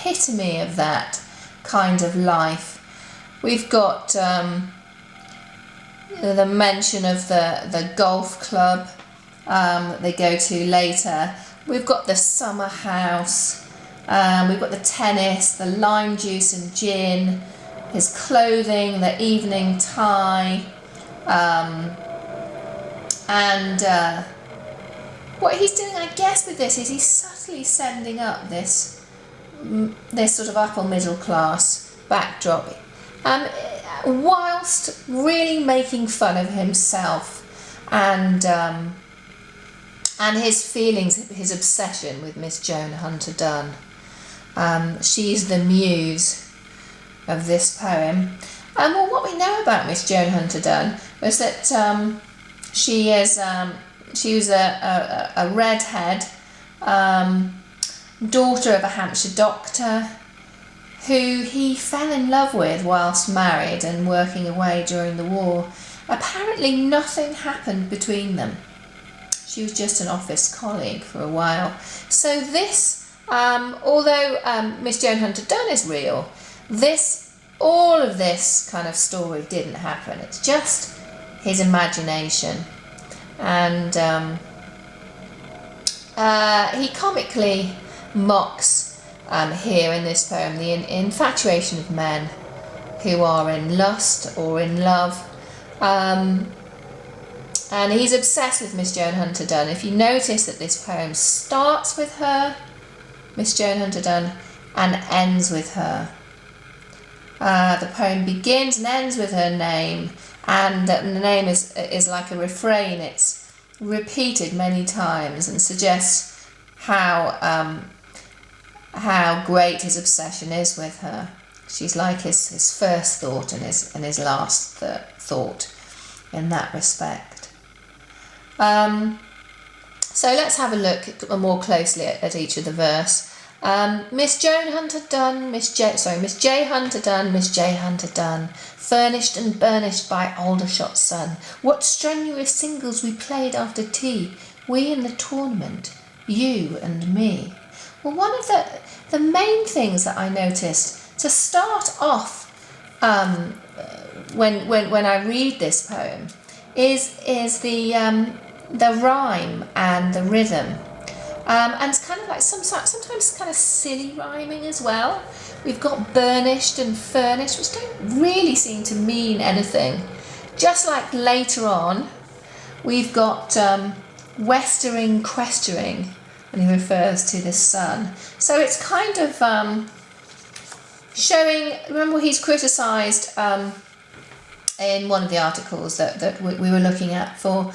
epitome of that kind of life. We've got the mention of the golf club that they go to later. We've got the summer house. We've got the tennis, the lime juice and gin, his clothing, the evening tie, and what he's doing, I guess, with this is he's subtly sending up this sort of upper middle class backdrop, whilst really making fun of himself and his feelings, his obsession with Miss Joan Hunter Dunn. She's the muse of this poem. Well, what we know about Miss Joan Hunter Dunn was that she was a redhead, daughter of a Hampshire doctor, who he fell in love with whilst married and working away during the war. Apparently nothing happened between them. She was just an office colleague for a while. So this, although Miss Joan Hunter Dunn is real, all of this kind of story didn't happen. It's just his imagination. And he comically mocks here in this poem the infatuation of men who are in lust or in love. And he's obsessed with Miss Joan Hunter Dunn. If you notice that this poem starts with her, Miss Joan Hunter Dunn, and ends with her. The poem begins and ends with her name, and the name is like a refrain. It's repeated many times and suggests how great his obsession is with her. She's like his first thought and his last thought in that respect. So let's have a look more closely at each of the verse. Miss Joan Hunter Dunn, Miss J Hunter Dunn, Miss J Hunter Dunn, furnished and burnished by Aldershot's son. What strenuous singles we played after tea, we in the tournament, you and me. Well, one of the main things that I noticed to start off when I read this poem is the rhyme and the rhythm. And it's kind of like sometimes kind of silly rhyming as well. We've got burnished and furnished, which don't really seem to mean anything. Just like later on, we've got westering, questering, and he refers to the sun. So it's kind of showing, remember he's criticised in one of the articles that we were looking at for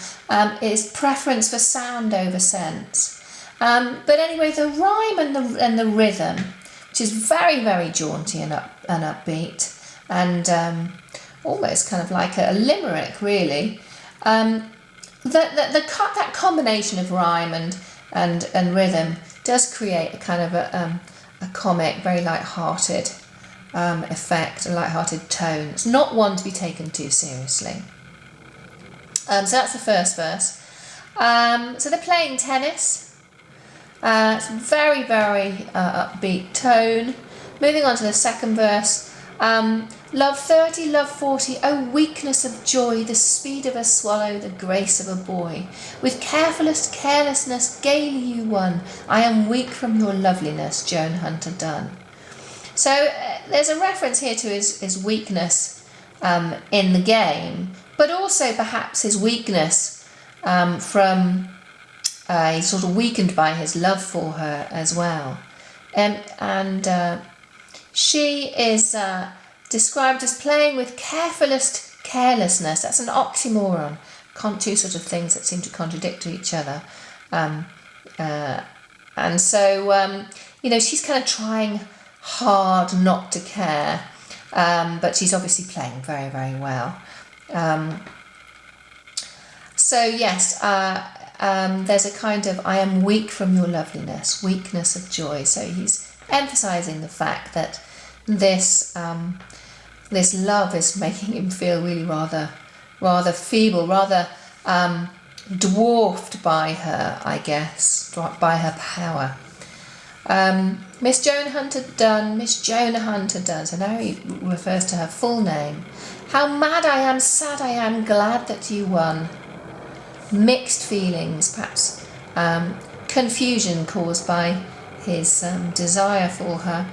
is preference for sound over sense. But anyway, the rhyme and the rhythm, which is very, very jaunty and upbeat, and almost kind of like a limerick, really. That combination of rhyme and rhythm does create a kind of a comic, very light-hearted effect, a light-hearted tone. It's not one to be taken too seriously. So that's the first verse. So they're playing tennis. It's very, very upbeat tone. Moving on to the second verse. Love 30, love 40, oh weakness of joy, the speed of a swallow, the grace of a boy. With carefulest carelessness gaily you won, I am weak from your loveliness, Joan Hunter Dunn. So there's a reference here to his weakness in the game, but also perhaps his weakness from he's sort of weakened by his love for her as well. She is described as playing with carefulest carelessness. That's an oxymoron. Two sort of things that seem to contradict each other. And so, she's kind of trying hard not to care, but she's obviously playing very, very well. So yes, there's a kind of, I am weak from your loveliness, weakness of joy. So he's emphasising the fact that this love is making him feel really rather feeble, rather dwarfed by her, I guess, by her power. Miss Jonah Hunter Dunn, Miss Jonah Hunter Dunn, so now he refers to her full name. How mad I am, sad I am, glad that you won. Mixed feelings, perhaps confusion caused by his desire for her.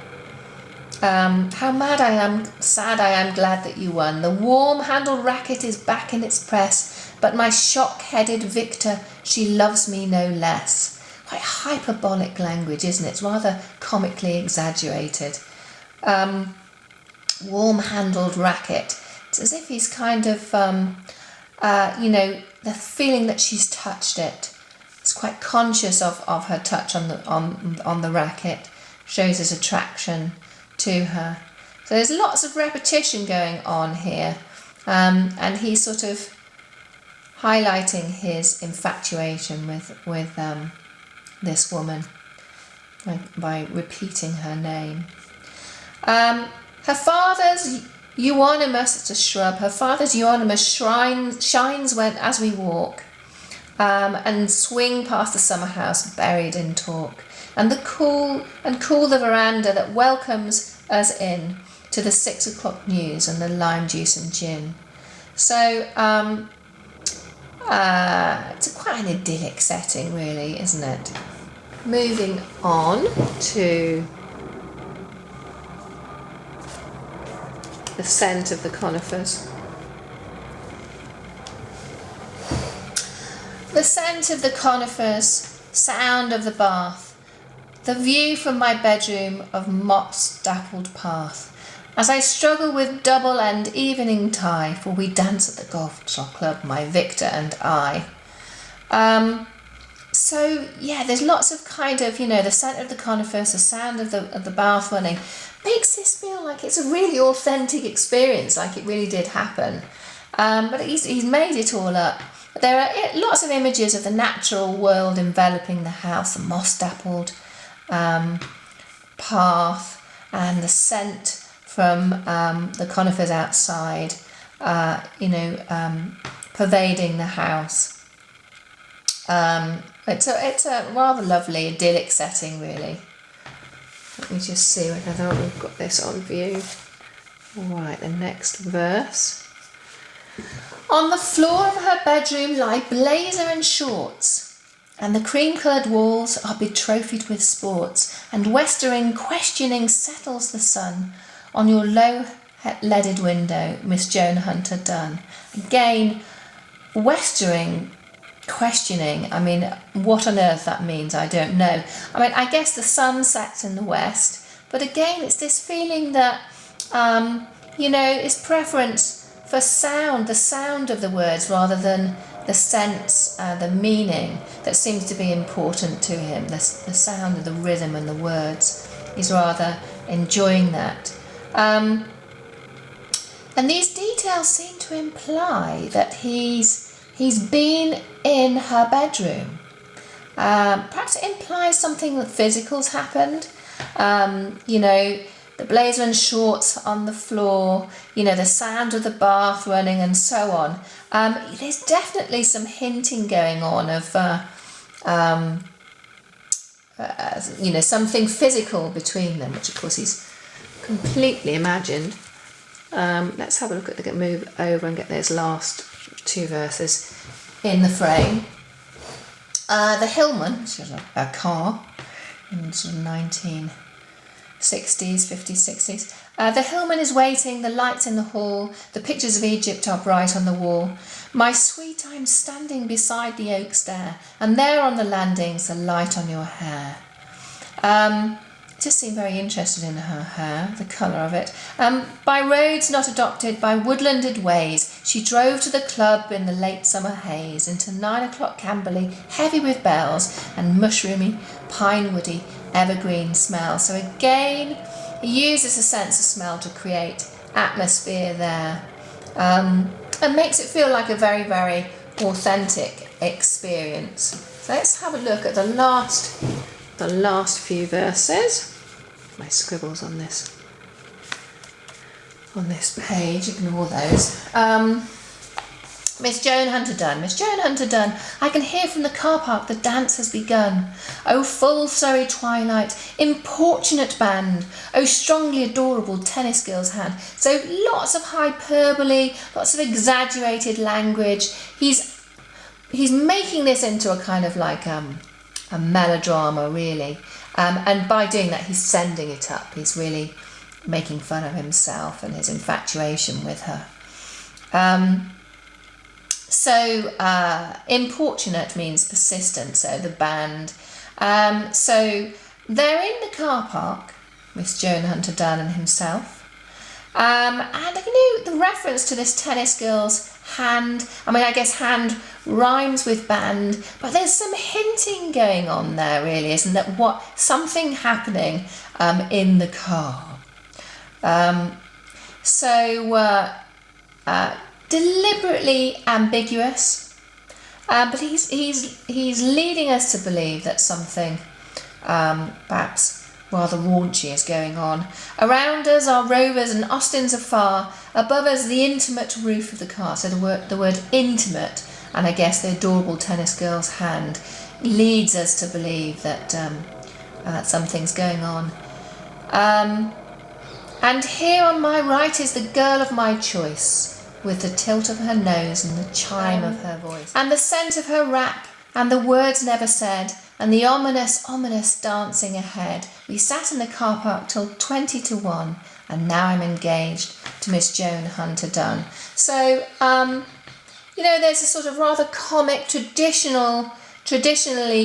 How mad I am, sad I am, glad that you won. The warm-handled racket is back in its press, but my shock-headed victor, she loves me no less. Quite hyperbolic language, isn't it? It's rather comically exaggerated. Warm-handled racket. It's as if he's kind of, the feeling that she's touched it. He's quite conscious of her touch on the racket. Shows his attraction to her. So there's lots of repetition going on here, and he's sort of highlighting his infatuation with this woman by repeating her name. Her father's euonymus, it's a shrub, her father's euonymus shines when as we walk, and swing past the summer house buried in talk, and cool the veranda that welcomes us in to the 6 o'clock news and the lime juice and gin. So it's quite an idyllic setting, really, isn't it? Moving on to the scent of the conifers. The scent of the conifers, sound of the bath, the view from my bedroom of moss-dappled path, as I struggle with double and evening tie, for we dance at the golf club, my victor and I. So yeah, there's lots of kind of, the scent of the conifers, the sound of the bath running, makes this feel like it's a really authentic experience, like it really did happen. But he's made it all up. There are lots of images of the natural world enveloping the house, the moss-dappled path, and the scent from the conifers outside, pervading the house. It's a rather lovely, idyllic setting, really. Let me just see whether we've got this on view. All right, the next verse. On the floor of her bedroom lie blazer and shorts, and the cream-coloured walls are betrophied with sports, and westering questioning settles the sun on your low-leaded window, Miss Jonah Hunter Dunn. Again, westering questioning, I mean, what on earth that means, I don't know. I mean, I guess the sun sets in the west, but again, it's this feeling that, his preference for sound, the sound of the words, rather than the sense, the meaning that seems to be important to him, the sound of the rhythm and the words. He's rather enjoying that. And these details seem to imply that he's been in her bedroom. Perhaps it implies something that physical's happened. The blazer and shorts on the floor, the sound of the bath running and so on. There's definitely some hinting going on of, something physical between them, which of course he's completely imagined. Let's have a look at move over and get those last two verses in the frame. The Hillman, which is a car in sort of 1960s, 50s, 60s. The Hillman is waiting, the lights in the hall, the pictures of Egypt are bright on the wall. My sweet, I'm standing beside the oak stair, and there on the landings, the light on your hair. Just seemed very interested in her hair, the colour of it. By roads not adopted, by woodlanded ways, she drove to the club in the late summer haze, into 9 o'clock Camberley, heavy with bells, and mushroomy, pine-woody, evergreen smell. So again, he uses a sense of smell to create atmosphere there, and makes it feel like a very, very authentic experience. So let's have a look at the last few verses. My scribbles on this page, ignore those. Miss Joan Hunter Dunn, Miss Joan Hunter Dunn, I can hear from the car park the dance has begun. Oh, full Surrey twilight, importunate band, oh, strongly adorable tennis girl's hand. So lots of hyperbole, lots of exaggerated language. He's making this into a kind of like a melodrama, really. And by doing that, he's sending it up. He's really making fun of himself and his infatuation with her. So importunate means persistent, so the band. So they're in the car park, Miss Joan Hunter Dunn and himself. And the reference to this tennis girl's hand, I guess hand rhymes with band, but there's some hinting going on there, really, isn't there? Something happening in the car. Deliberately ambiguous, but he's leading us to believe that something perhaps rather raunchy is going on. Around us are rovers and Austins afar, above us the intimate roof of the car. So the word intimate, and I guess the adorable tennis girl's hand, leads us to believe that something's going on. And here on my right is the girl of my choice, with the tilt of her nose and the chime of her voice, and the scent of her wrap, and the words never said, and the ominous dancing ahead. We sat in the car park till 20 to 1, and now I'm engaged to Miss Joan Hunter Dunn. So, there's a sort of rather comic, traditionally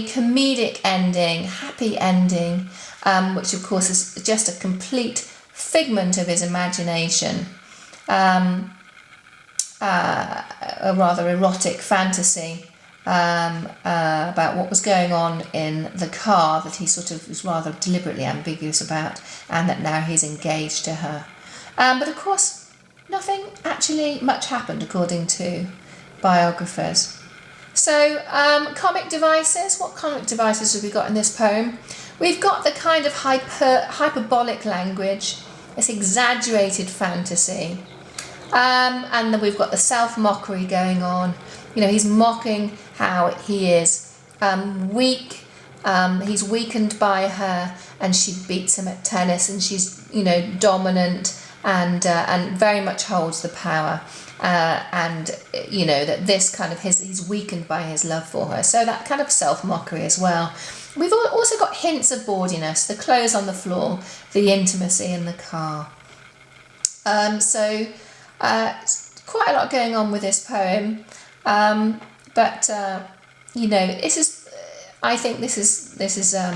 comedic ending, happy ending, which of course is just a complete figment of his imagination. A rather erotic fantasy about what was going on in the car that he sort of was rather deliberately ambiguous about, and that now he's engaged to her. But of course, nothing actually much happened, according to biographers. So, comic devices. What comic devices have we got in this poem? We've got the kind of hyperbolic language, this exaggerated fantasy. And then we've got the self-mockery going on. He's mocking how he is weak. He's weakened by her, and she beats him at tennis, and she's, dominant and very much holds the power. That this kind of he's weakened by his love for her. So that kind of self-mockery as well. We've also got hints of bawdiness, the clothes on the floor, the intimacy in the car. Quite a lot going on with this poem, but I think this is a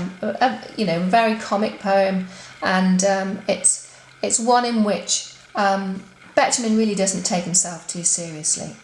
very comic poem, and it's one in which Betjeman really doesn't take himself too seriously.